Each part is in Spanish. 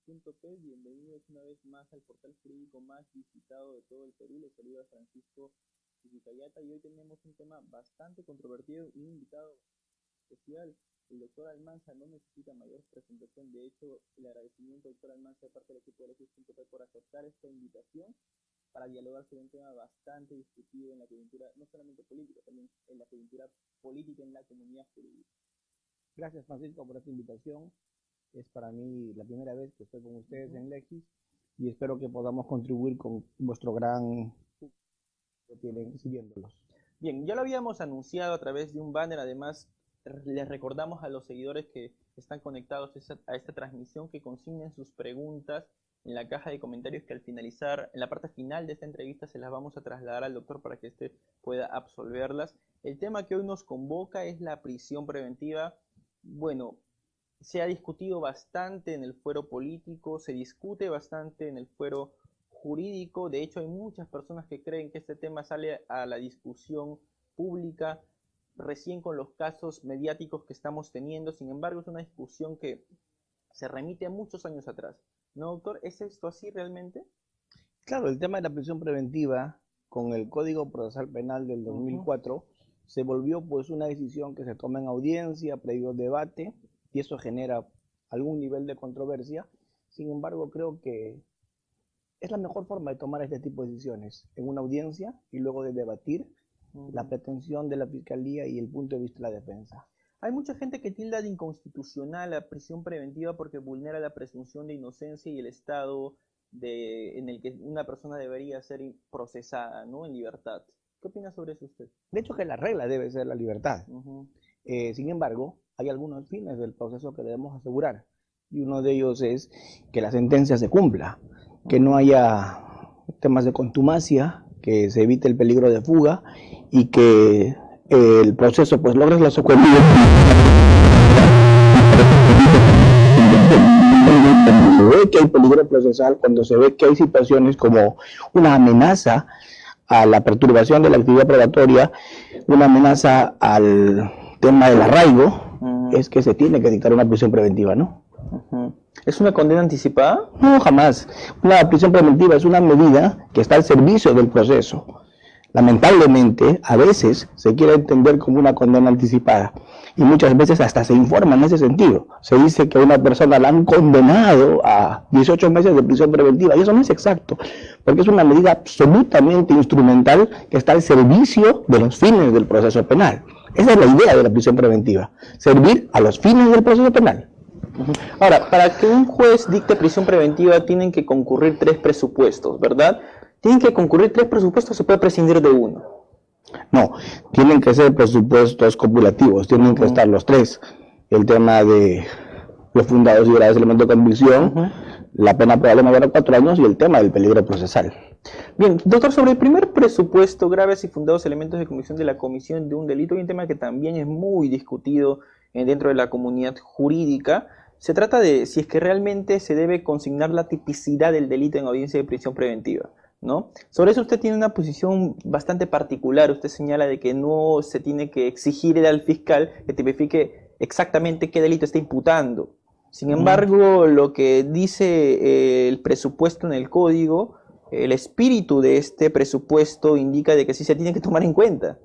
Lexis.p, bienvenidos una vez más al portal jurídico más visitado de todo el Perú. Les saluda Francisco Vizcayata y hoy tenemos un tema bastante controvertido y un invitado especial. El doctor Almanza no necesita mayor presentación. De hecho, el agradecimiento al doctor Almanza de parte del equipo de Lexis.p por aceptar esta invitación para dialogar sobre un tema bastante discutido en la coyuntura, no solamente política, también en la coyuntura política en la comunidad jurídica. Gracias, Francisco, por esta invitación. Es para mí la primera vez que estoy con ustedes en Lexis y espero que podamos contribuir con vuestro gran que tienen siguiéndolos. Bien, ya lo habíamos anunciado a través de un banner. Además, les recordamos a los seguidores que están conectados a esta transmisión que consignen sus preguntas en la caja de comentarios, que al finalizar, en la parte final de esta entrevista, se las vamos a trasladar al doctor para que éste pueda absolverlas. El tema que hoy nos convoca es la prisión preventiva. Bueno, se ha discutido bastante en el fuero político, se discute bastante en el fuero jurídico. De hecho, hay muchas personas que creen que este tema sale a la discusión pública recién con los casos mediáticos que estamos teniendo. Sin embargo, es una discusión que se remite a muchos años atrás. ¿No, doctor? ¿Es esto así realmente? Claro, el tema de la prisión preventiva con el Código Procesal Penal del 2004 se volvió pues una decisión que se toma en audiencia, previo debate, y eso genera algún nivel de controversia. Sin embargo, creo que es la mejor forma de tomar este tipo de decisiones, en una audiencia y luego de debatir la pretensión de la Fiscalía y el punto de vista de la defensa. Hay mucha gente que tilda de inconstitucional la prisión preventiva porque vulnera la presunción de inocencia y el estado en el que una persona debería ser procesada, ¿no?, en libertad. ¿Qué opina sobre eso usted? De hecho, que la regla debe ser la libertad. Sin embargo, hay algunos fines del proceso que debemos asegurar, y uno de ellos es que la sentencia se cumpla, que no haya temas de contumacia, que se evite el peligro de fuga y que el proceso pues logre los objetivos. Cuando se ve que hay peligro procesal, cuando se ve que hay situaciones como una amenaza a la perturbación de la actividad probatoria, una amenaza al tema del arraigo, es que se tiene que dictar una prisión preventiva, ¿no? ¿Es una condena anticipada? No, jamás. Una prisión preventiva es una medida que está al servicio del proceso. Lamentablemente, a veces se quiere entender como una condena anticipada y muchas veces hasta se informa en ese sentido. Se dice que a una persona la han condenado a 18 meses de prisión preventiva y eso no es exacto, porque es una medida absolutamente instrumental que está al servicio de los fines del proceso penal. Esa es la idea de la prisión preventiva, servir a los fines del proceso penal. Ahora, para que un juez dicte prisión preventiva tienen que concurrir 3 presupuestos, ¿verdad? ¿Tienen que concurrir 3 presupuestos o se puede prescindir de uno? No, tienen que ser presupuestos copulativos, tienen que estar los 3. El tema de los fundados y graves elementos de convicción, la pena probable mayor a 4 años y el tema del peligro procesal. Bien, doctor, sobre el primer presupuesto, graves y fundados elementos de convicción de la comisión de un delito, hay un tema que también es muy discutido dentro de la comunidad jurídica. Se trata de si es que realmente se debe consignar la tipicidad del delito en audiencia de prisión preventiva, ¿no? Sobre eso usted tiene una posición bastante particular. Usted señala de que no se tiene que exigir al fiscal que tipifique exactamente qué delito está imputando. Sin embargo, lo que dice el presupuesto en el código, el espíritu de este presupuesto indica de que sí se tiene que tomar en cuenta.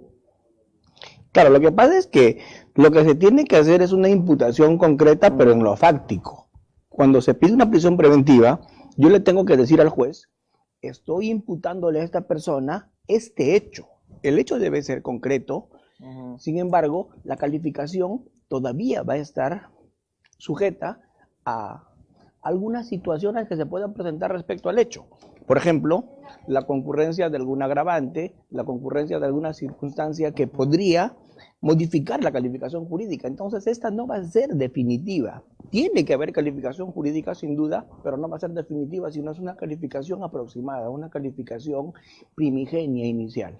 Claro, lo que pasa es que lo que se tiene que hacer es una imputación concreta, pero en lo fáctico. Cuando se pide una prisión preventiva, yo le tengo que decir al juez, estoy imputándole a esta persona este hecho. El hecho debe ser concreto, sin embargo, la calificación todavía va a estar sujeta a algunas situaciones que se puedan presentar respecto al hecho. Por ejemplo, la concurrencia de algún agravante, la concurrencia de alguna circunstancia que podría modificar la calificación jurídica. Entonces, esta no va a ser definitiva. Tiene que haber calificación jurídica sin duda, pero no va a ser definitiva, sino es una calificación aproximada, una calificación primigenia inicial.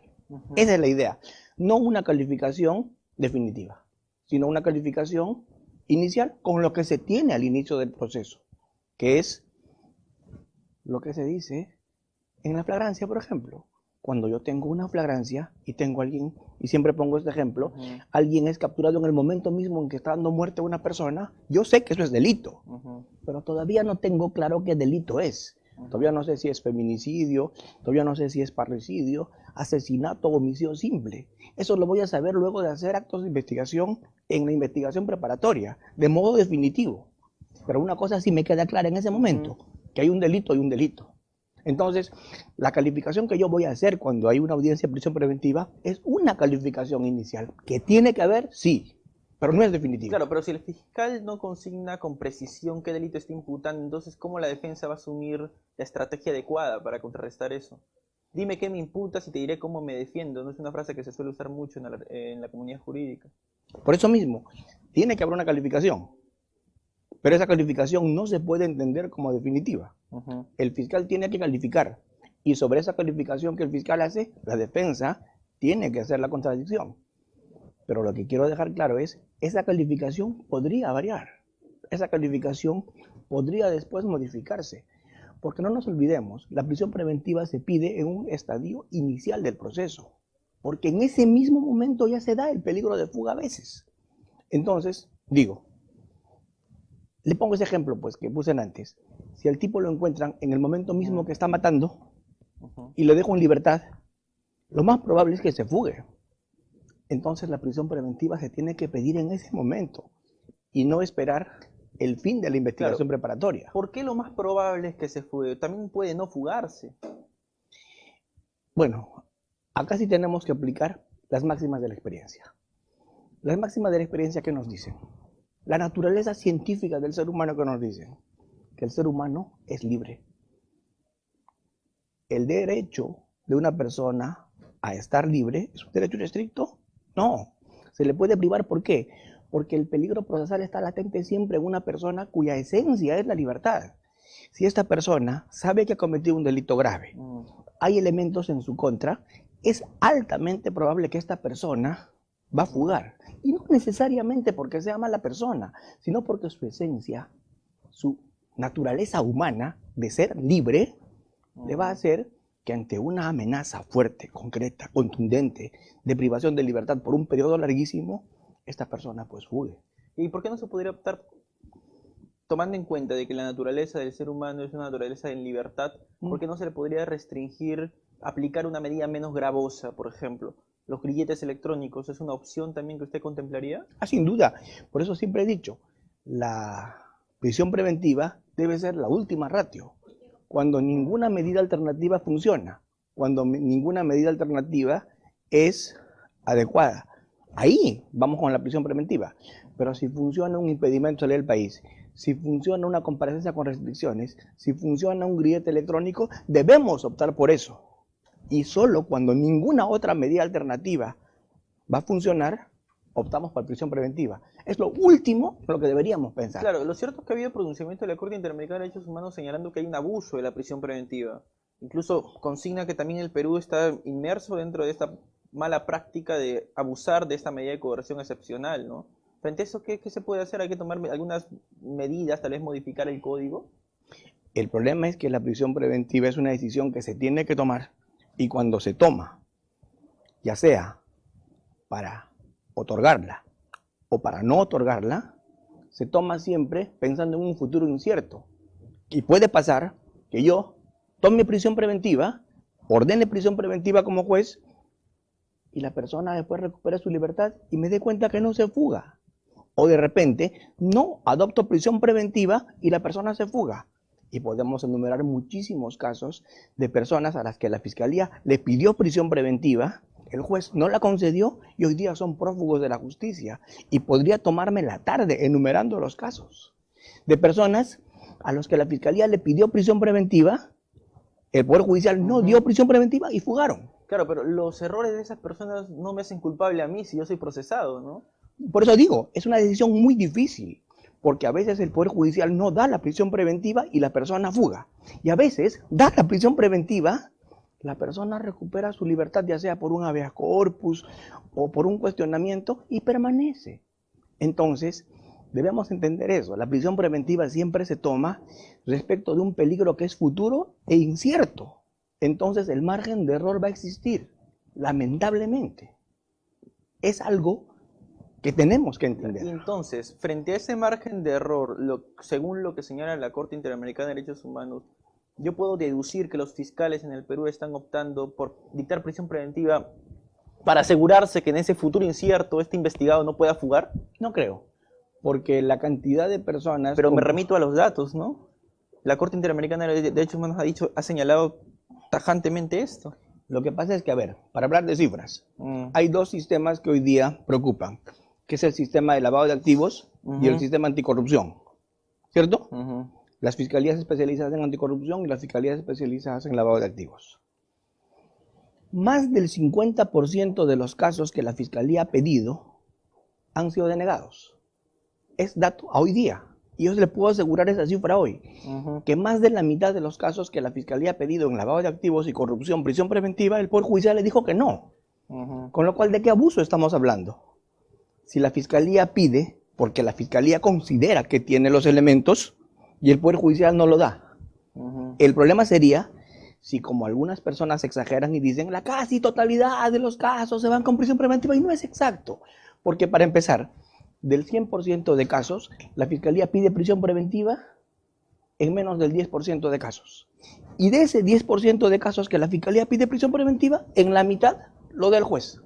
Esa es la idea. No una calificación definitiva, sino una calificación inicial con lo que se tiene al inicio del proceso, que es lo que se dice en la flagrancia, por ejemplo. cuando yo tengo una flagrancia y tengo a alguien, y siempre pongo este ejemplo, Ujú. alguien es capturado en el momento mismo en que está dando muerte a una persona, yo sé que eso es delito, pero todavía no tengo claro qué delito es. Todavía no sé si es feminicidio, todavía no sé si es parricidio, asesinato o homicidio simple. Eso lo voy a saber luego de hacer actos de investigación en la investigación preparatoria, de modo definitivo. Pero una cosa sí me queda clara en ese momento, que hay un delito y un delito. Entonces, la calificación que yo voy a hacer cuando hay una audiencia de prisión preventiva es una calificación inicial, que tiene que haber, sí, pero no es definitiva. Claro, pero si el fiscal no consigna con precisión qué delito está imputando, entonces ¿cómo la defensa va a asumir la estrategia adecuada para contrarrestar eso? Dime qué me imputas y te diré cómo me defiendo. No es una frase que se suele usar mucho en la comunidad jurídica. Por eso mismo, tiene que haber una calificación, pero esa calificación no se puede entender como definitiva. El fiscal tiene que calificar, y sobre esa calificación que el fiscal hace, la defensa tiene que hacer la contradicción. Pero lo que quiero dejar claro es, esa calificación podría variar, esa calificación podría después modificarse, porque no nos olvidemos, la prisión preventiva se pide en un estadio inicial del proceso, porque en ese mismo momento ya se da el peligro de fuga a veces. Entonces, digo, le pongo ese ejemplo pues que puse antes. Si al tipo lo encuentran en el momento mismo que está matando y lo dejo en libertad, lo más probable es que se fugue. Entonces la prisión preventiva se tiene que pedir en ese momento y no esperar el fin de la investigación preparatoria. ¿Por qué lo más probable es que se fugue? También puede no fugarse. Bueno, acá sí tenemos que aplicar las máximas de la experiencia. Las máximas de la experiencia, ¿qué nos dicen? La naturaleza científica del ser humano, que nos dicen que el ser humano es libre. ¿El derecho de una persona a estar libre es un derecho irrestricto? No. Se le puede privar, ¿por qué? Porque el peligro procesal está latente siempre en una persona cuya esencia es la libertad. Si esta persona sabe que ha cometido un delito grave, hay elementos en su contra, es altamente probable que esta persona va a fugar. Y no necesariamente porque sea mala persona, sino porque su esencia, su naturaleza humana de ser libre, le va a hacer que ante una amenaza fuerte, concreta, contundente, de privación de libertad por un periodo larguísimo, esta persona pues fugue. ¿Y por qué no se podría optar, tomando en cuenta de que la naturaleza del ser humano es una naturaleza en libertad, por qué no se le podría restringir, aplicar una medida menos gravosa, por ejemplo? ¿Los grilletes electrónicos es una opción también que usted contemplaría? Sin duda. Por eso siempre he dicho, la prisión preventiva debe ser la última ratio. Cuando ninguna medida alternativa funciona, cuando ninguna medida alternativa es adecuada. Ahí vamos con la prisión preventiva. Pero si funciona un impedimento de salir del país, si funciona una comparecencia con restricciones, si funciona un grillete electrónico, debemos optar por eso. Y solo cuando ninguna otra medida alternativa va a funcionar, optamos por prisión preventiva. Es lo último en lo que deberíamos pensar. Claro, lo cierto es que ha habido pronunciamiento de la Corte Interamericana de Derechos Humanos señalando que hay un abuso de la prisión preventiva. Incluso consigna que también el Perú está inmerso dentro de esta mala práctica de abusar de esta medida de coerción excepcional, ¿no? Frente a eso, ¿qué se puede hacer? ¿Hay que tomar algunas medidas, tal vez modificar el código? El problema es que la prisión preventiva es una decisión que se tiene que tomar, y cuando se toma, ya sea para otorgarla o para no otorgarla, se toma siempre pensando en un futuro incierto. Y puede pasar que yo tome prisión preventiva, ordene prisión preventiva como juez, y la persona después recupera su libertad y me dé cuenta que no se fuga. O de repente no adopto prisión preventiva y la persona se fuga. Y podemos enumerar muchísimos casos de personas a las que la Fiscalía le pidió prisión preventiva, el juez no la concedió y hoy día son prófugos de la justicia. Y podría tomarme la tarde enumerando los casos de personas a los que la Fiscalía le pidió prisión preventiva, el Poder Judicial no dio prisión preventiva y fugaron. Claro, pero los errores de esas personas no me hacen culpable a mí si yo soy procesado, ¿no? Por eso digo, es una decisión muy difícil, porque a veces el Poder Judicial no da la prisión preventiva y la persona fuga. Y a veces da la prisión preventiva, la persona recupera su libertad, ya sea por un habeas corpus o por un cuestionamiento, y permanece. Entonces, debemos entender eso. La prisión preventiva siempre se toma respecto de un peligro que es futuro e incierto. entonces el margen de error va a existir, lamentablemente. Es algo que tenemos que entender. Y entonces, frente a ese margen de error, según lo que señala la Corte Interamericana de Derechos Humanos, yo puedo deducir que los fiscales en el Perú están optando por dictar prisión preventiva para asegurarse que en ese futuro incierto este investigado no pueda fugar. No creo, porque la cantidad de personas... Pero me remito a los datos, ¿no? La Corte Interamericana de Derechos Humanos ha señalado tajantemente esto. Lo que pasa es que, a ver, para hablar de cifras, hay dos sistemas que hoy día preocupan, que es el sistema de lavado de activos y el sistema anticorrupción, ¿cierto? Las fiscalías especializadas en anticorrupción y las fiscalías especializadas en lavado de activos. Más del 50% de los casos que la fiscalía ha pedido han sido denegados. Es dato a hoy día. Y yo les puedo asegurar esa cifra hoy, que más de la mitad de los casos que la fiscalía ha pedido en lavado de activos y corrupción, prisión preventiva, el Poder Judicial le dijo que no. Con lo cual, ¿de qué abuso estamos hablando? Si la fiscalía pide, porque la fiscalía considera que tiene los elementos y el Poder Judicial no lo da. El problema sería si, como algunas personas exageran y dicen la casi totalidad de los casos se van con prisión preventiva, y no es exacto. Porque para empezar, del 100% de casos, la Fiscalía pide prisión preventiva en menos del 10% de casos. Y de ese 10% de casos que la Fiscalía pide prisión preventiva, en la mitad lo da el juez.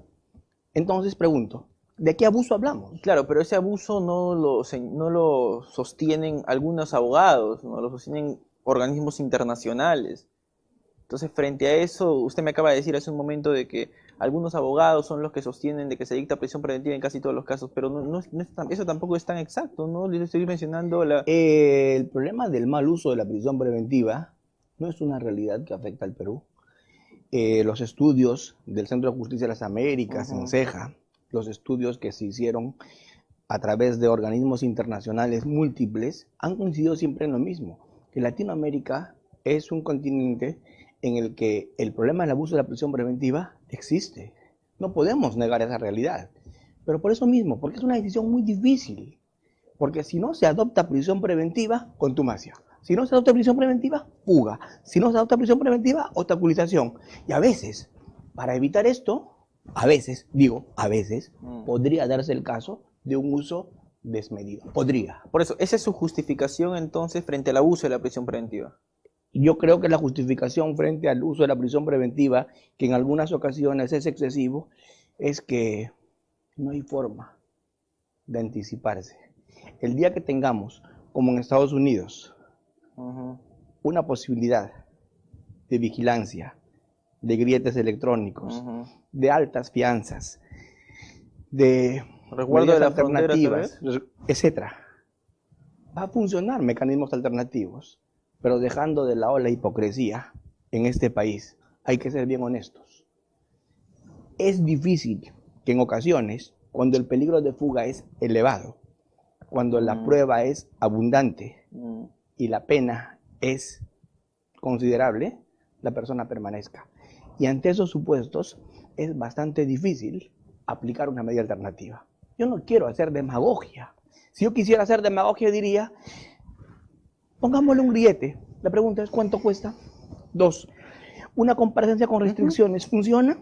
Entonces pregunto, ¿de qué abuso hablamos? Claro, pero ese abuso no lo sostienen algunos abogados, no lo sostienen organismos internacionales. Entonces, frente a eso, usted me acaba de decir hace un momento de que algunos abogados son los que sostienen de que se dicta prisión preventiva en casi todos los casos, pero eso tampoco es tan exacto, ¿no? Les estoy mencionando El problema del mal uso de la prisión preventiva no es una realidad que afecta al Perú. Los estudios del Centro de Justicia de las Américas, en CEJA, los estudios que se hicieron a través de organismos internacionales múltiples, han coincidido siempre en lo mismo, que Latinoamérica es un continente en el que el problema del abuso de la prisión preventiva existe. No podemos negar esa realidad. Pero por eso mismo, porque es una decisión muy difícil. Porque si no se adopta prisión preventiva, contumacia. Si no se adopta prisión preventiva, fuga. Si no se adopta prisión preventiva, obstaculización. Y a veces, para evitar esto, a veces, podría darse el caso de un uso desmedido. Podría. Por eso, esa es su justificación entonces frente al abuso de la prisión preventiva. Yo creo que la justificación frente al uso de la prisión preventiva, que en algunas ocasiones es excesivo, es que no hay forma de anticiparse. El día que tengamos, como en Estados Unidos, una posibilidad de vigilancia, de grilletes electrónicos, de altas fianzas, de resguardo de la alternativas, etcétera, va a funcionar mecanismos alternativos. Pero dejando de lado la hipocresía en este país, hay que ser bien honestos. Es difícil que en ocasiones, cuando el peligro de fuga es elevado, cuando la prueba es abundante y la pena es considerable, la persona permanezca. Y ante esos supuestos es bastante difícil aplicar una medida alternativa. Yo no quiero hacer demagogia. Si yo quisiera hacer demagogia, diría: pongámosle un grillete. La pregunta es, ¿cuánto cuesta? 2. ¿Una comparecencia con restricciones funciona?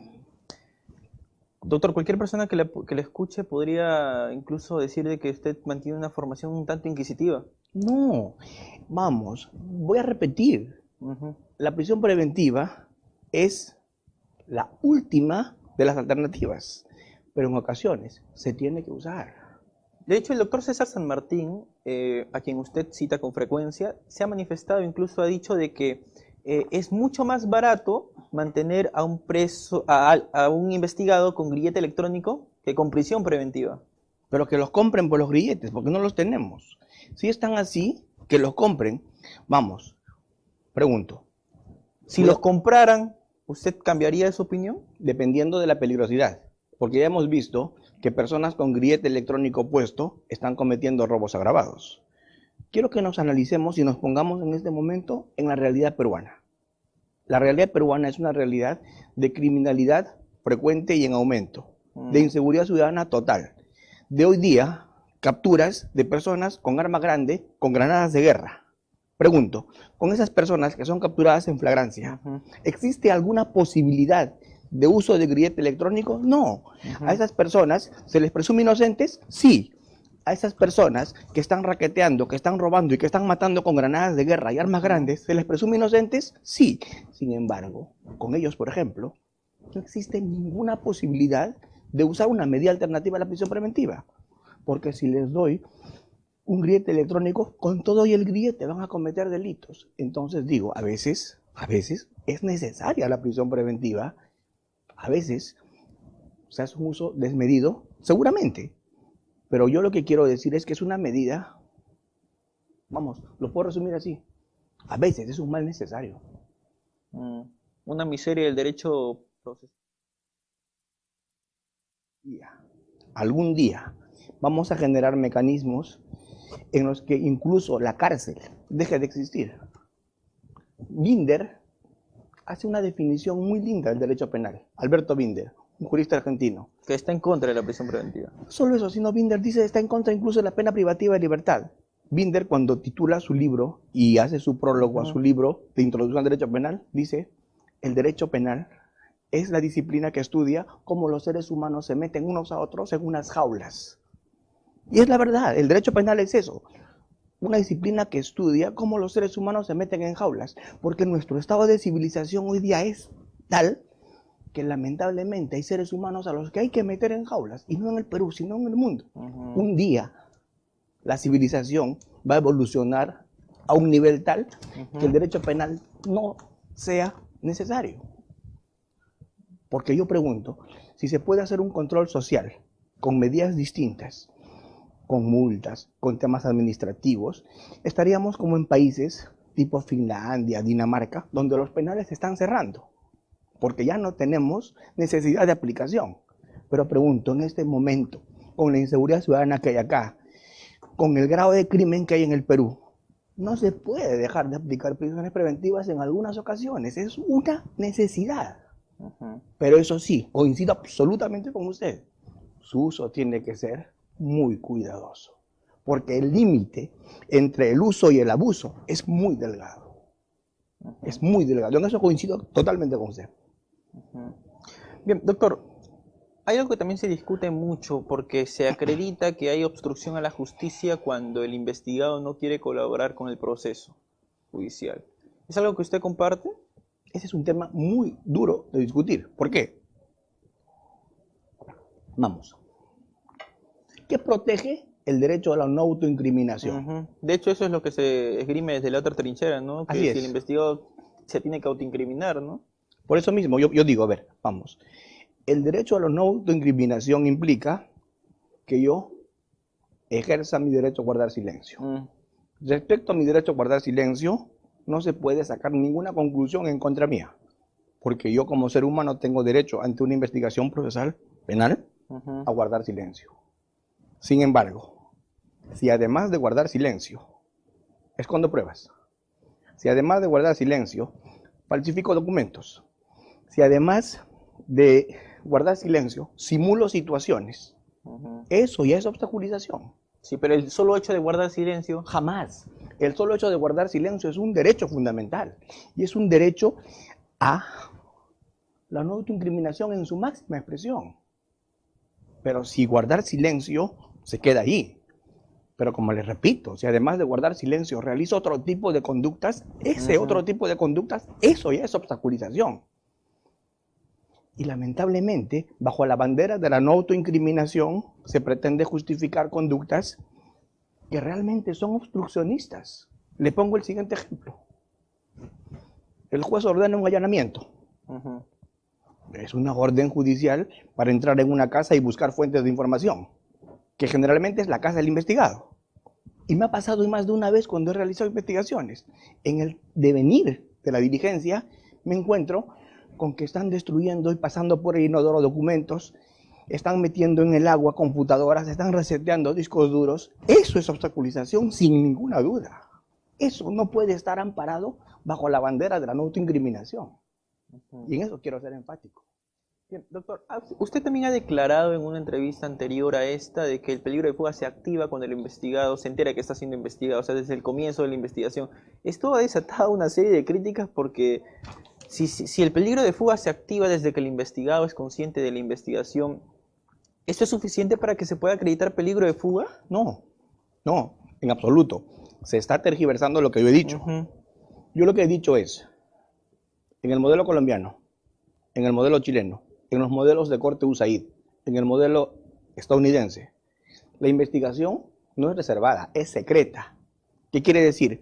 Doctor, cualquier persona que le escuche podría incluso decir de que usted mantiene una formación un tanto inquisitiva. No, vamos, voy a repetir. La prisión preventiva es la última de las alternativas, pero en ocasiones se tiene que usar. De hecho, el doctor César San Martín, a quien usted cita con frecuencia, se ha manifestado, incluso ha dicho de que es mucho más barato mantener a un preso, a un investigado con grillete electrónico que con prisión preventiva. Pero que los compren por los grilletes, porque no los tenemos. Si están así, que los compren. Vamos, pregunto. Si los compraran, ¿usted cambiaría su opinión? Dependiendo de la peligrosidad. Porque ya hemos visto que personas con grillete electrónico puesto están cometiendo robos agravados. Quiero que nos analicemos y nos pongamos en este momento en la realidad peruana. La realidad peruana es una realidad de criminalidad frecuente y en aumento, de inseguridad ciudadana total. De hoy día, capturas de personas con arma grande, con granadas de guerra. Pregunto, con esas personas que son capturadas en flagrancia, ¿existe alguna posibilidad de uso de grillete electrónico? No. ¿A esas personas se les presume inocentes? Sí. ¿A esas personas que están raqueteando, que están robando y que están matando con granadas de guerra y armas grandes, se les presume inocentes? Sí. Sin embargo, con ellos, por ejemplo, no existe ninguna posibilidad de usar una medida alternativa a la prisión preventiva. Porque si les doy un grillete electrónico, con todo y el grillete van a cometer delitos. Entonces digo, a veces es necesaria la prisión preventiva, a veces se hace un uso desmedido, seguramente. Pero yo lo que quiero decir es que es una medida, vamos, lo puedo resumir así, a veces es un mal necesario. Una miseria del derecho procesal. Algún día vamos a generar mecanismos en los que incluso la cárcel deje de existir. Binder hace una definición muy linda del derecho penal. Alberto Binder, un jurista argentino. Que está en contra de la prisión preventiva. No solo eso, sino Binder dice que está en contra incluso de la pena privativa de libertad. Binder, cuando titula su libro y hace su prólogo a su libro de introducción al derecho penal, dice: el derecho penal es la disciplina que estudia cómo los seres humanos se meten unos a otros en unas jaulas. Y es la verdad, el derecho penal es eso, una disciplina que estudia cómo los seres humanos se meten en jaulas, porque nuestro estado de civilización hoy día es tal que lamentablemente hay seres humanos a los que hay que meter en jaulas, y no en el Perú, sino en el mundo. Un día la civilización va a evolucionar a un nivel tal que el derecho penal no sea necesario. Porque yo pregunto, si se puede hacer un control social con medidas distintas, con multas, con temas administrativos, estaríamos como en países tipo Finlandia, Dinamarca, donde los penales se están cerrando, porque ya no tenemos necesidad de aplicación. Pero pregunto, en este momento, con la inseguridad ciudadana que hay acá, con el grado de crimen que hay en el Perú, no se puede dejar de aplicar prisiones preventivas en algunas ocasiones, es una necesidad. Pero eso sí, coincido absolutamente con usted, su uso tiene que ser muy cuidadoso, porque el límite entre el uso y el abuso es muy delgado. Es muy delgado. En eso coincido totalmente con usted. Bien, doctor, hay algo que también se discute mucho porque se acredita que hay obstrucción a la justicia cuando el investigado no quiere colaborar con el proceso judicial. ¿Es algo que usted comparte? Ese es un tema muy duro de discutir. ¿Por qué? Vamos. ¿Qué protege el derecho a la no autoincriminación? De hecho, eso es lo que se esgrime desde la otra trinchera, ¿no? Que Así es. si el investigado se tiene que autoincriminar, ¿no? Por eso mismo, yo digo, a ver, vamos. El derecho a la no autoincriminación implica que yo ejerza mi derecho a guardar silencio. Respecto a mi derecho a guardar silencio, no se puede sacar ninguna conclusión en contra mía, porque yo como ser humano tengo derecho ante una investigación procesal penal a guardar silencio. Sin embargo, si además de guardar silencio, escondo pruebas, si además de guardar silencio, falsifico documentos, si además de guardar silencio, simulo situaciones, eso ya es obstaculización. Sí, pero el solo hecho de guardar silencio... Jamás. El solo hecho de guardar silencio es un derecho fundamental, y es un derecho a la no autoincriminación en su máxima expresión. Pero si guardar silencio se queda ahí. Pero como les repito, si además de guardar silencio realizo otro tipo de conductas, ese otro tipo de conductas, eso ya es obstaculización. Y lamentablemente, bajo la bandera de la no autoincriminación, se pretende justificar conductas que realmente son obstruccionistas. Le pongo el siguiente ejemplo. El juez ordena un allanamiento. Es una orden judicial para entrar en una casa y buscar fuentes de información, que generalmente es la casa del investigado. Y me ha pasado más de una vez cuando he realizado investigaciones. En el devenir de la diligencia me encuentro con que están destruyendo y pasando por el inodoro documentos, están metiendo en el agua computadoras, están reseteando discos duros. Eso es obstaculización sin ninguna duda. Eso no puede estar amparado bajo la bandera de la no autoincriminación. Y en eso quiero ser enfático. Bien, doctor, usted también ha declarado en una entrevista anterior a esta de que el peligro de fuga se activa cuando el investigado se entera que está siendo investigado, o sea, desde el comienzo de la investigación. Esto ha desatado una serie de críticas porque si el peligro de fuga se activa desde que el investigado es consciente de la investigación, ¿esto es suficiente para que se pueda acreditar peligro de fuga? No, no, en absoluto. Se está tergiversando lo que yo he dicho. Yo lo que he dicho es, en el modelo colombiano, en el modelo chileno, en los modelos de corte USAID, en el modelo estadounidense, la investigación no es reservada, es secreta. ¿Qué quiere decir?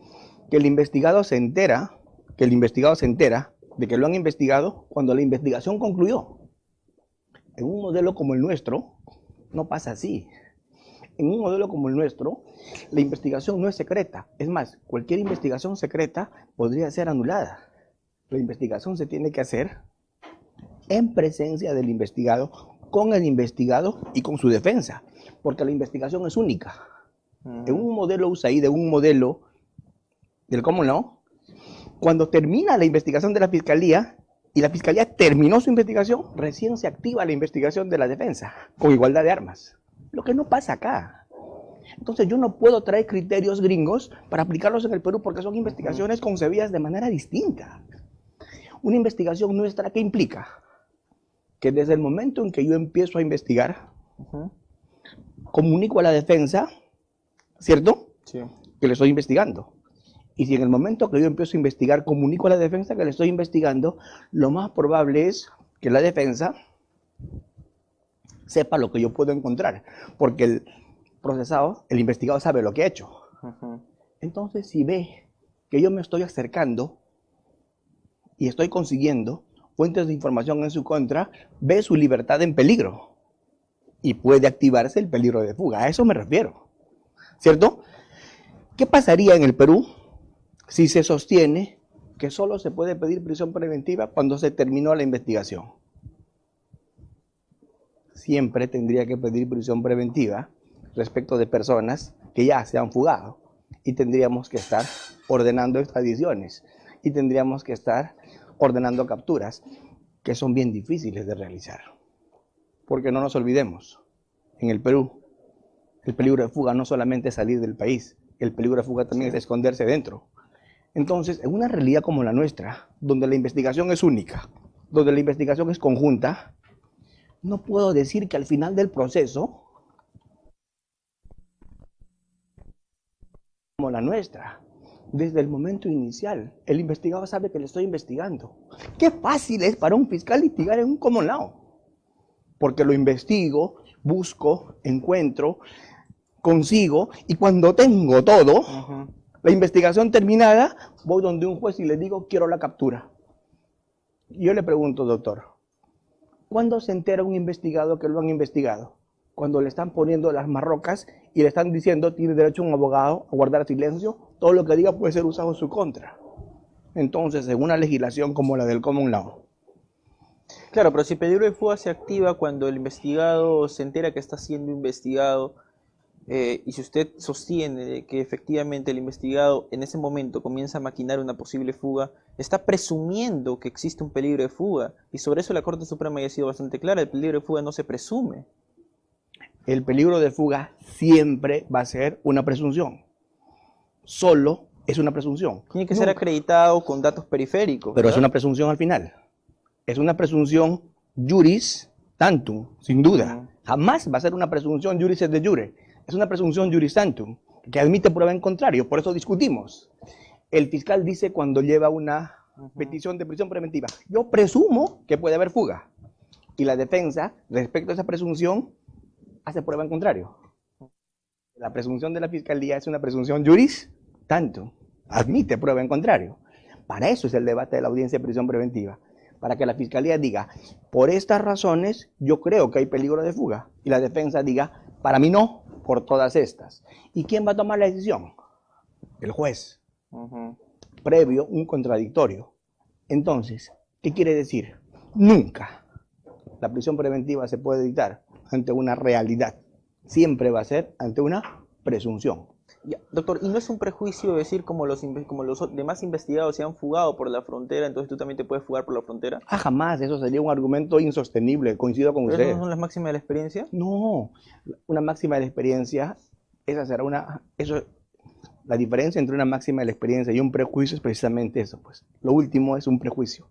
Que el investigado se entera de que lo han investigado cuando la investigación concluyó. En un modelo como el nuestro, no pasa así. En un modelo como el nuestro, la investigación no es secreta. Es más, cualquier investigación secreta podría ser anulada. La investigación se tiene que hacer en presencia del investigado, con el investigado y con su defensa, porque la investigación es única. En un modelo USAID, de un modelo del Common Law, cuando termina la investigación de la fiscalía y la fiscalía terminó su investigación, recién se activa la investigación de la defensa, con igualdad de armas. Lo que no pasa acá. Entonces yo no puedo traer criterios gringos para aplicarlos en el Perú porque son investigaciones concebidas de manera distinta. Una investigación nuestra, ¿qué implica? Que desde el momento en que yo empiezo a investigar, comunico a la defensa, ¿cierto? Sí. Que le estoy investigando. Y si en el momento que yo empiezo a investigar, comunico a la defensa que le estoy investigando, lo más probable es que la defensa sepa lo que yo puedo encontrar, porque el procesado, el investigado sabe lo que ha hecho. Entonces, si ve que yo me estoy acercando y estoy consiguiendo fuentes de información en su contra, ve su libertad en peligro y puede activarse el peligro de fuga. A eso me refiero, ¿cierto? ¿Qué pasaría en el Perú si se sostiene que solo se puede pedir prisión preventiva cuando se terminó la investigación? Siempre tendría que pedir prisión preventiva respecto de personas que ya se han fugado y tendríamos que estar ordenando extradiciones y tendríamos que estar ordenando capturas, que son bien difíciles de realizar. Porque no nos olvidemos, en el Perú, el peligro de fuga no solamente es salir del país, el peligro de fuga también es esconderse dentro. Entonces, en una realidad como la nuestra, donde la investigación es única, donde la investigación es conjunta, no puedo decir que al final del proceso, como la nuestra, desde el momento inicial, el investigado sabe que le estoy investigando. Qué fácil es para un fiscal litigar en un common law. Porque lo investigo, busco, encuentro, consigo, y cuando tengo todo, la investigación terminada, voy donde un juez y le digo, quiero la captura. Y yo le pregunto, doctor, ¿cuándo se entera un investigado que lo han investigado? Cuando le están poniendo las marrocas y le están diciendo, tiene derecho un abogado a guardar silencio, todo lo que diga puede ser usado en su contra. Entonces, en una legislación como la del common law. Claro, pero si el peligro de fuga se activa cuando el investigado se entera que está siendo investigado, y si usted sostiene que efectivamente el investigado en ese momento comienza a maquinar una posible fuga, está presumiendo que existe un peligro de fuga. Y sobre eso la Corte Suprema ya ha sido bastante clara, el peligro de fuga no se presume. El peligro de fuga siempre va a ser una presunción. Solo es una presunción. Tiene que ser acreditado con datos periféricos. Pero ¿verdad? Es una presunción al final. Es una presunción juris tantum, sin duda. Jamás va a ser una presunción juris et de jure. Es una presunción juris tantum, que admite prueba en contrario. Por eso discutimos. El fiscal dice cuando lleva una petición de prisión preventiva, yo presumo que puede haber fuga. Y la defensa, respecto a esa presunción, hace prueba en contrario. La presunción de la fiscalía es una presunción juris tantum, admite prueba en contrario. Para eso es el debate de la audiencia de prisión preventiva, para que la fiscalía diga, por estas razones yo creo que hay peligro de fuga, y la defensa diga, para mí no, por todas estas. ¿Y quién va a tomar la decisión? El juez, previo un contradictorio. Entonces, ¿qué quiere decir? Nunca la prisión preventiva se puede dictar ante una realidad, siempre va a ser ante una presunción. Ya, doctor, ¿y no es un prejuicio decir como los demás investigados se han fugado por la frontera, entonces tú también te puedes fugar por la frontera? Ah, jamás, eso sería un argumento insostenible, coincido con ¿Pero eso no usted. son las máximas de la experiencia? No, una máxima de la experiencia, esa será la diferencia entre una máxima de la experiencia y un prejuicio es precisamente eso, pues. Lo último es un prejuicio.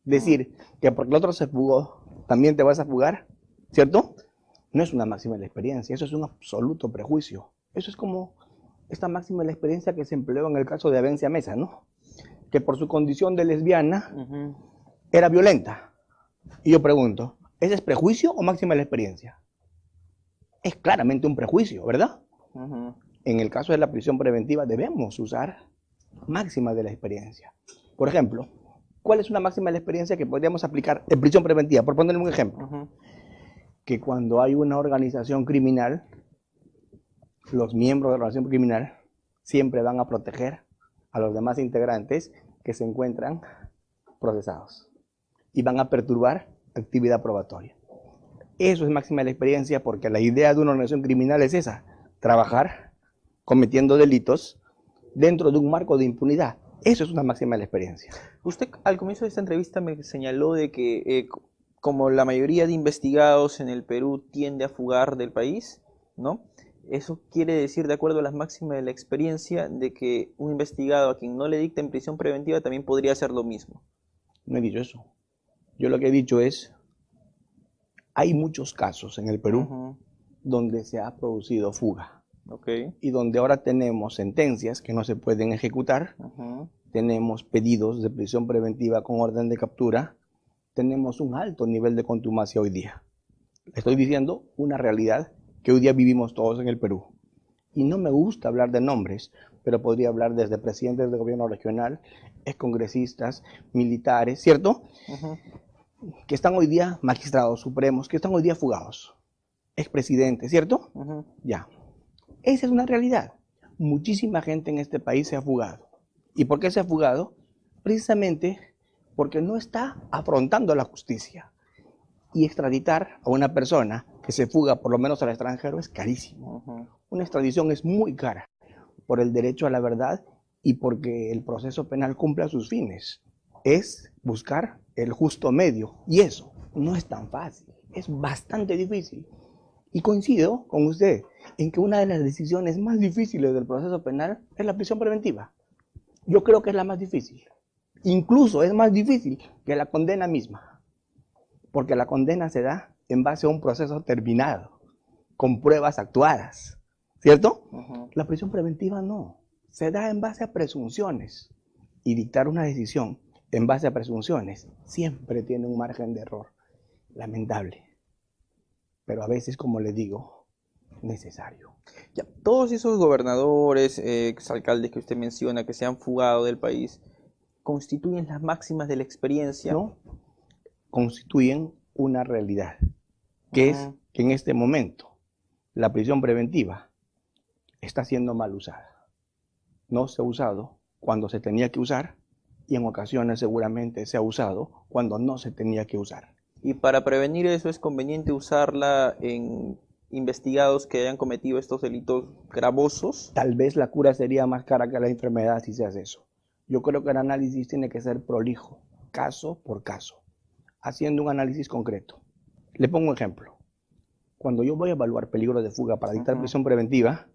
Decir que porque el otro se fugó, también te vas a fugar, ¿cierto? No es una máxima de la experiencia, eso es un absoluto prejuicio. Eso es como esta máxima de la experiencia que se empleó en el caso de Avencia Mesa, ¿no? Que por su condición de lesbiana era violenta. Y yo pregunto, ¿ese es prejuicio o máxima de la experiencia? Es claramente un prejuicio, ¿verdad? En el caso de la prisión preventiva debemos usar máxima de la experiencia. Por ejemplo, ¿cuál es una máxima de la experiencia que podríamos aplicar en prisión preventiva? Por ponerle un ejemplo. Que cuando hay una organización criminal, los miembros de la organización criminal siempre van a proteger a los demás integrantes que se encuentran procesados y van a perturbar actividad probatoria. Eso es máxima de la experiencia porque la idea de una organización criminal es esa, trabajar cometiendo delitos dentro de un marco de impunidad. Eso es una máxima de la experiencia. Usted al comienzo de esta entrevista me señaló de que como la mayoría de investigados en el Perú tiende a fugar del país, ¿no? Eso quiere decir, de acuerdo a las máximas de la experiencia, de que un investigado a quien no le dicten prisión preventiva también podría hacer lo mismo. No he dicho eso. Yo lo que he dicho es, hay muchos casos en el Perú donde se ha producido fuga. Y donde ahora tenemos sentencias que no se pueden ejecutar, tenemos pedidos de prisión preventiva con orden de captura, tenemos un alto nivel de contumacia hoy día. Estoy diciendo una realidad que hoy día vivimos todos en el Perú. Y no me gusta hablar de nombres, pero podría hablar desde presidentes del gobierno regional, excongresistas, militares, ¿cierto? Que están hoy día magistrados supremos, que están hoy día fugados. Expresidentes, ¿cierto? Ya. Esa es una realidad. Muchísima gente en este país se ha fugado. ¿Y por qué se ha fugado? Precisamente porque no está afrontando la justicia. Y extraditar a una persona que se fuga por lo menos al extranjero es carísimo. Una extradición es muy cara por el derecho a la verdad y porque el proceso penal cumpla sus fines. Es buscar el justo medio. Y eso no es tan fácil. Es bastante difícil. Y coincido con usted en que una de las decisiones más difíciles del proceso penal es la prisión preventiva. Yo creo que es la más difícil. Incluso es más difícil que la condena misma. Porque la condena se da en base a un proceso terminado, con pruebas actuadas. ¿Cierto? La prisión preventiva no. Se da en base a presunciones. Y dictar una decisión en base a presunciones siempre tiene un margen de error lamentable. Pero a veces, como le digo, necesario. Ya, todos esos gobernadores, exalcaldes que usted menciona que se han fugado del país, ¿constituyen las máximas de la experiencia? No, constituyen una realidad, que es que en este momento la prisión preventiva está siendo mal usada. No se ha usado cuando se tenía que usar y en ocasiones seguramente se ha usado cuando no se tenía que usar. Y para prevenir eso es conveniente usarla en investigados que hayan cometido estos delitos gravosos. Tal vez la cura sería más cara que la enfermedad si se hace eso. Yo creo que el análisis tiene que ser prolijo, caso por caso, haciendo un análisis concreto. Le pongo un ejemplo. Cuando yo voy a evaluar peligro de fuga para dictar prisión preventiva,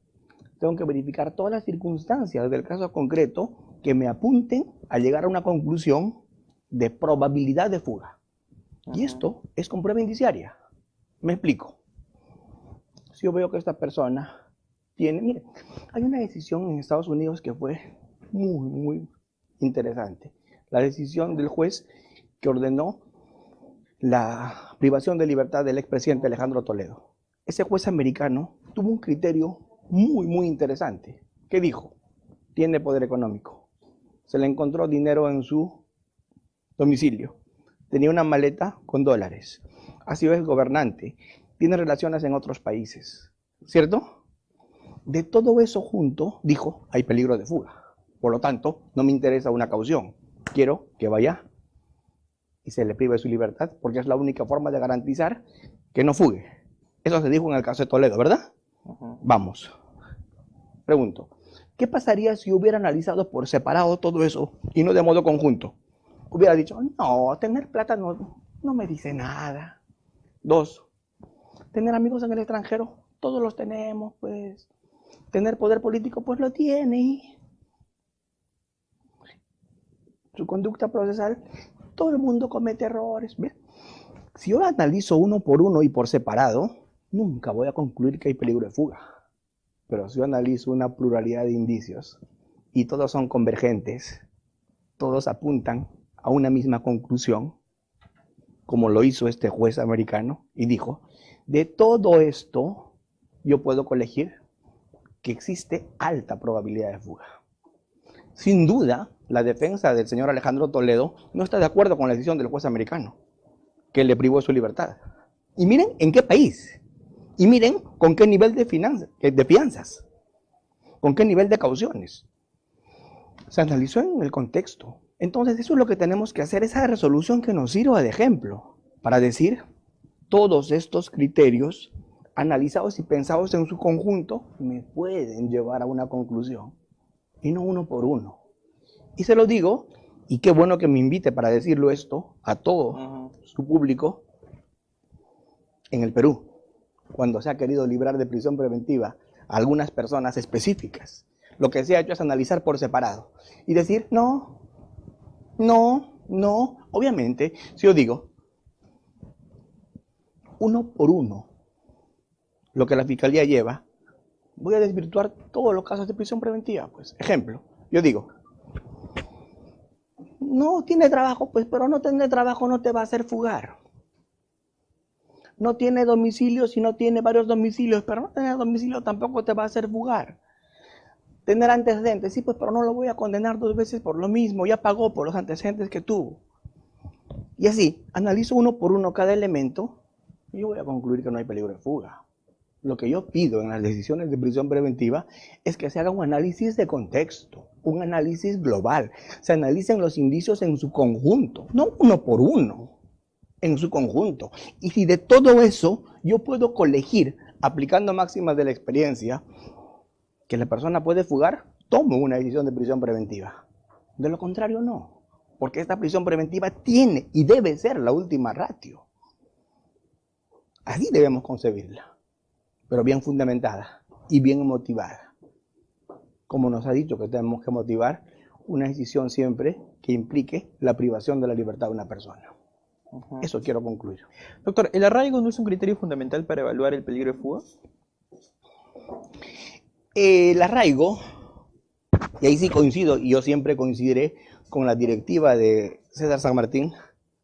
tengo que verificar todas las circunstancias del caso concreto que me apunten a llegar a una conclusión de probabilidad de fuga. Y esto es con prueba indiciaria. Me explico. Si yo veo que esta persona tiene... Mire, hay una decisión en Estados Unidos que fue muy interesante. La decisión del juez que ordenó la privación de libertad del expresidente Alejandro Toledo. Ese juez americano tuvo un criterio muy interesante. ¿Qué dijo? Tiene poder económico. Se le encontró dinero en su domicilio. Tenía una maleta con dólares. Ha sido gobernante. Tiene relaciones en otros países. ¿Cierto? De todo eso junto, dijo, hay peligro de fuga. Por lo tanto, no me interesa una caución. Quiero que vaya y se le prive su libertad porque es la única forma de garantizar que no fugue. Eso se dijo en el caso de Toledo, ¿verdad? Vamos. Pregunto, ¿Qué pasaría si hubiera analizado por separado todo eso y no de modo conjunto? Hubiera dicho, no, tener plata no me dice nada. 2, tener amigos en el extranjero, todos los tenemos, pues. Tener poder político, pues lo tiene. Su conducta procesal, todo el mundo comete errores. ¿Ves? Si yo analizo uno por uno y por separado, nunca voy a concluir que hay peligro de fuga. Pero si yo analizo una pluralidad de indicios y todos son convergentes, todos apuntan a una misma conclusión, como lo hizo este juez americano, y dijo, de todo esto yo puedo colegir que existe alta probabilidad de fuga. Sin duda, la defensa del señor Alejandro Toledo no está de acuerdo con la decisión del juez americano, que le privó de su libertad. Y miren en qué país, y miren con qué nivel de fianzas, con qué nivel de cauciones. Se analizó en el contexto. Entonces eso es lo que tenemos que hacer, esa resolución que nos sirva de ejemplo, para decir, todos estos criterios analizados y pensados en su conjunto me pueden llevar a una conclusión, y no uno por uno. Y se lo digo, y qué bueno que me invite para decirlo esto a todo su público, en el Perú, cuando se ha querido librar de prisión preventiva a algunas personas específicas, lo que se ha hecho es analizar por separado y decir, no, obviamente, si yo digo, uno por uno, lo que la fiscalía lleva, voy a desvirtuar todos los casos de prisión preventiva. Pues, ejemplo, yo digo, no tiene trabajo, pues, pero no tener trabajo no te va a hacer fugar. No tiene domicilio si no tiene varios domicilios, pero no tener domicilio tampoco te va a hacer fugar. Tener antecedentes, sí, pues, pero no lo voy a condenar 2 veces por lo mismo, ya pagó por los antecedentes que tuvo. Y así, analizo uno por uno cada elemento y yo voy a concluir que no hay peligro de fuga. Lo que yo pido en las decisiones de prisión preventiva es que se haga un análisis de contexto, un análisis global. Se analicen los indicios en su conjunto, no uno por uno, en su conjunto. Y si de todo eso yo puedo colegir, aplicando máximas de la experiencia, que la persona puede fugar, tomo una decisión de prisión preventiva. De lo contrario, no. Porque esta prisión preventiva tiene y debe ser la última ratio. Así debemos concebirla, pero bien fundamentada y bien motivada. Como nos ha dicho que tenemos que motivar una decisión siempre que implique la privación de la libertad de una persona. Eso quiero concluir. Doctor, ¿el arraigo no es un criterio fundamental para evaluar el peligro de fuga? El arraigo, y ahí sí coincido, y yo siempre coincidiré con la directiva de César San Martín,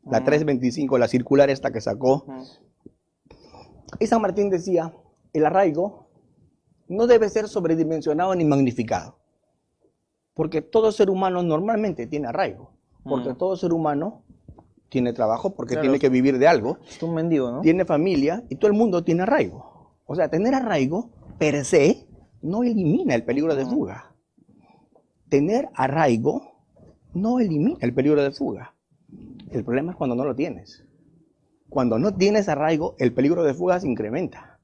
la 325, la circular esta que sacó. Y San Martín decía, el arraigo no debe ser sobredimensionado ni magnificado, porque todo ser humano normalmente tiene arraigo, porque todo ser humano tiene trabajo, porque tiene que vivir de algo. Es un mendigo, ¿no? Tiene familia y todo el mundo tiene arraigo. O sea, tener arraigo per se no elimina el peligro de fuga. Tener arraigo no elimina el peligro de fuga. El problema es cuando no lo tienes. Cuando no tienes arraigo, el peligro de fuga se incrementa.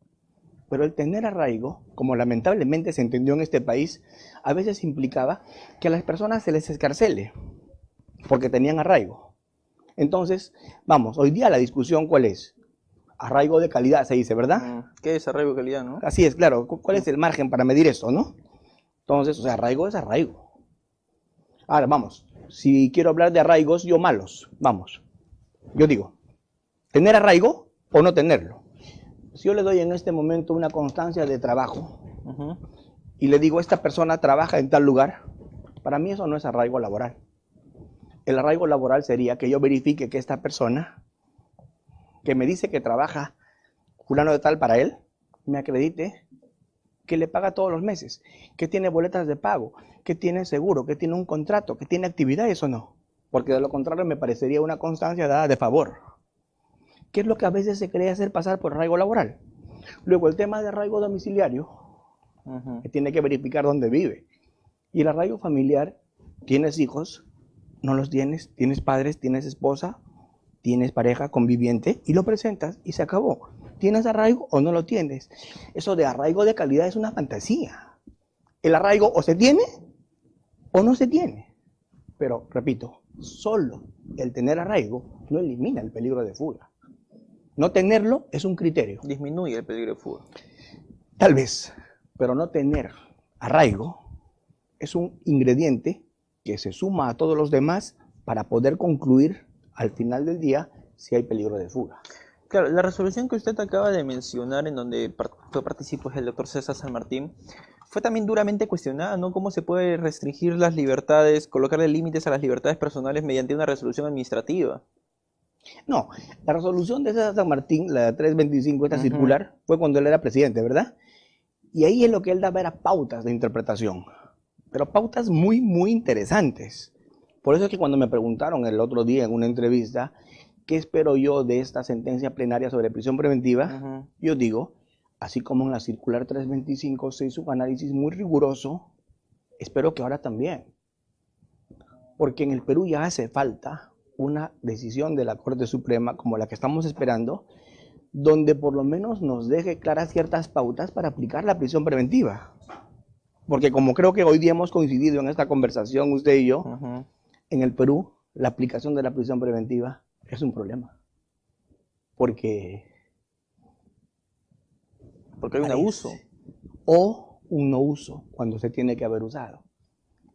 Pero el tener arraigo, como lamentablemente se entendió en este país, a veces implicaba que a las personas se les escarcele porque tenían arraigo. Entonces, vamos, hoy día la discusión, ¿cuál es? Arraigo de calidad, se dice, ¿verdad? ¿Qué es arraigo de calidad, no? Así es, claro. ¿Cuál es el margen para medir eso, no? Entonces, o sea, arraigo es arraigo. Ahora, vamos, si quiero hablar de arraigos, yo malos, vamos. Yo digo, ¿tener arraigo o no tenerlo? Si yo le doy en este momento una constancia de trabajo y le digo, esta persona trabaja en tal lugar, para mí eso no es arraigo laboral. El arraigo laboral sería que yo verifique que esta persona, que me dice que trabaja fulano de tal para él, me acredite que le paga todos los meses, que tiene boletas de pago, que tiene seguro, que tiene un contrato, que tiene actividades o no. Porque de lo contrario me parecería una constancia dada de favor. ¿Qué es lo que a veces se cree hacer pasar por arraigo laboral? Luego el tema de arraigo domiciliario, que tiene que verificar dónde vive. Y el arraigo familiar, ¿tienes hijos? ¿No los tienes? ¿Tienes padres? ¿Tienes esposa? ¿Tienes pareja conviviente? Y lo presentas y se acabó. ¿Tienes arraigo o no lo tienes? Eso de arraigo de calidad es una fantasía. El arraigo o se tiene o no se tiene. Pero, repito, solo el tener arraigo no elimina el peligro de fuga. No tenerlo es un criterio. Disminuye el peligro de fuga. Tal vez, pero no tener arraigo es un ingrediente que se suma a todos los demás para poder concluir al final del día si hay peligro de fuga. Claro, la resolución que usted acaba de mencionar, en donde participó el doctor César San Martín, fue también duramente cuestionada, ¿no? ¿Cómo se puede restringir las libertades, colocarle límites a las libertades personales mediante una resolución administrativa? No, la resolución de César San Martín, la 325, esta circular, fue cuando él era presidente, ¿verdad? Y ahí es lo que él daba era pautas de interpretación, pero pautas muy, muy interesantes. Por eso es que cuando me preguntaron el otro día en una entrevista, ¿qué espero yo de esta sentencia plenaria sobre prisión preventiva? Yo digo, así como en la circular 325 se hizo un análisis muy riguroso, espero que ahora también. Porque en el Perú ya hace falta una decisión de la Corte Suprema como la que estamos esperando, donde por lo menos nos deje claras ciertas pautas para aplicar la prisión preventiva. Porque como creo que hoy día hemos coincidido en esta conversación, usted y yo, en el Perú la aplicación de la prisión preventiva es un problema. Porque hay un abuso. O un no uso cuando se tiene que haber usado.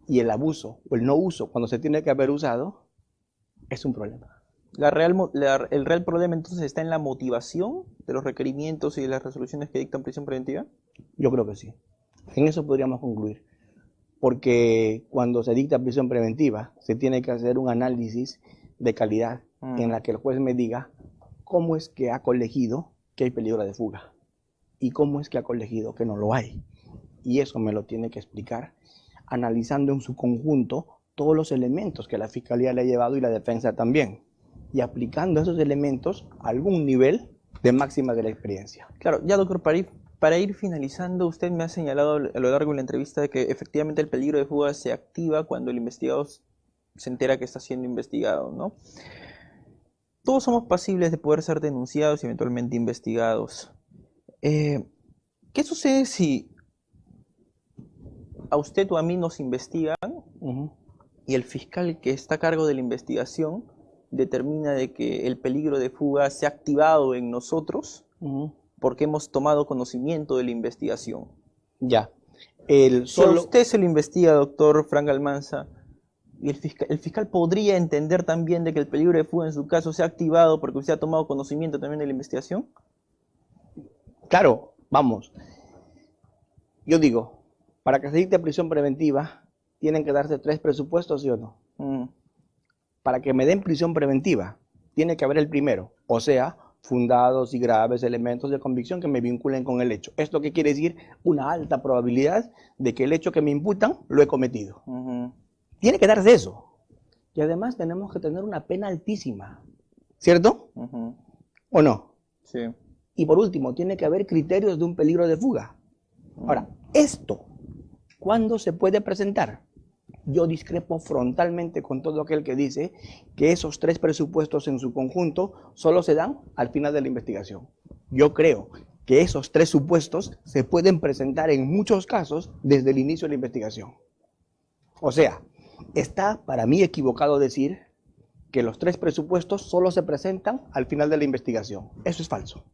Y el abuso o el no uso cuando se tiene que haber usado es un problema. ¿El real problema entonces está en la motivación de los requerimientos y de las resoluciones que dictan prisión preventiva? Yo creo que sí. En eso podríamos concluir. Porque cuando se dicta prisión preventiva, se tiene que hacer un análisis de calidad en la que el juez me diga cómo es que ha colegido que hay peligro de fuga y cómo es que ha colegido que no lo hay. Y eso me lo tiene que explicar analizando en su conjunto todos los elementos que la Fiscalía le ha llevado y la defensa también, y aplicando esos elementos a algún nivel de máxima de la experiencia. Claro, ya doctor, para ir finalizando, usted me ha señalado a lo largo de la entrevista de que efectivamente el peligro de fuga se activa cuando el investigado se entera que está siendo investigado, ¿no? Todos somos pasibles de poder ser denunciados y eventualmente investigados. ¿Qué sucede si a usted o a mí nos investigan y el fiscal que está a cargo de la investigación determina de que el peligro de fuga se ha activado en nosotros porque hemos tomado conocimiento de la investigación? Ya. Si a usted se lo investiga, doctor Frank Almanza, y el fiscal podría entender también de que el peligro de fuga en su caso se ha activado porque usted ha tomado conocimiento también de la investigación. Claro, vamos. Yo digo, para que se dicte prisión preventiva, tienen que darse 3 presupuestos, ¿sí o no? Para que me den prisión preventiva, tiene que haber el primero, o sea, fundados y graves elementos de convicción que me vinculen con el hecho. ¿Esto qué quiere decir? Una alta probabilidad de que el hecho que me imputan lo he cometido. Tiene que darse eso. Y además tenemos que tener una pena altísima, ¿cierto? ¿O no? Sí. Y por último, tiene que haber criterios de un peligro de fuga. Ahora, esto, ¿cuándo se puede presentar? Yo discrepo frontalmente con todo aquel que dice que esos 3 presupuestos en su conjunto solo se dan al final de la investigación. Yo creo que esos 3 supuestos se pueden presentar en muchos casos desde el inicio de la investigación. O sea, está para mí equivocado decir que los 3 presupuestos solo se presentan al final de la investigación. Eso es falso.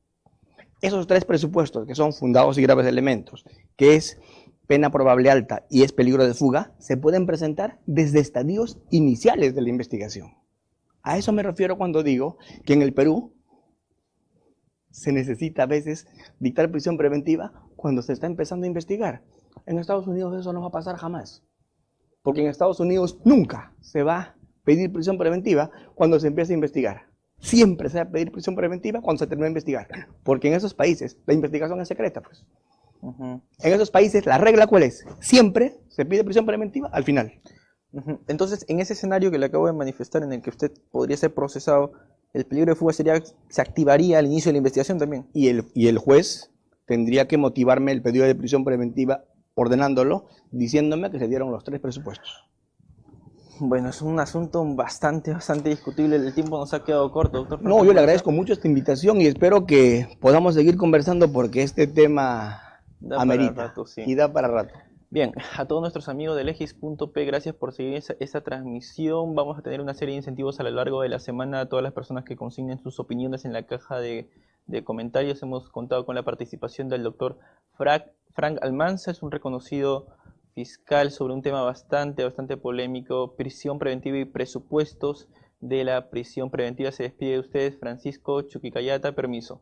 Esos 3 presupuestos, que son fundados y graves elementos, que es pena probable alta y es peligro de fuga, se pueden presentar desde estadios iniciales de la investigación. A eso me refiero cuando digo que en el Perú se necesita a veces dictar prisión preventiva cuando se está empezando a investigar. En Estados Unidos eso no va a pasar jamás. Porque en Estados Unidos nunca se va a pedir prisión preventiva cuando se empieza a investigar. Siempre se va a pedir prisión preventiva cuando se termina de investigar. Porque en esos países la investigación es secreta, pues. En esos países, ¿la regla cuál es? Siempre se pide prisión preventiva al final. Entonces, en ese escenario que le acabo de manifestar, en el que usted podría ser procesado, el peligro de fuga se activaría al inicio de la investigación también. Y el juez tendría que motivarme el pedido de prisión preventiva ordenándolo, diciéndome que se dieron los 3 presupuestos. Bueno, es un asunto bastante discutible. El tiempo nos ha quedado corto, doctor. No, yo le agradezco mucho esta invitación y espero que podamos seguir conversando porque este tema amerita rato, sí. Y da para rato. Bien, a todos nuestros amigos de Legis.p, gracias por seguir esta transmisión. Vamos a tener una serie de incentivos a lo largo de la semana a todas las personas que consignen sus opiniones en la caja de comentarios. Hemos contado con la participación del doctor Frank Almanza, es un reconocido fiscal sobre un tema bastante polémico, prisión preventiva y presupuestos de la prisión preventiva. Se despide de ustedes Francisco Chuquicayata, permiso.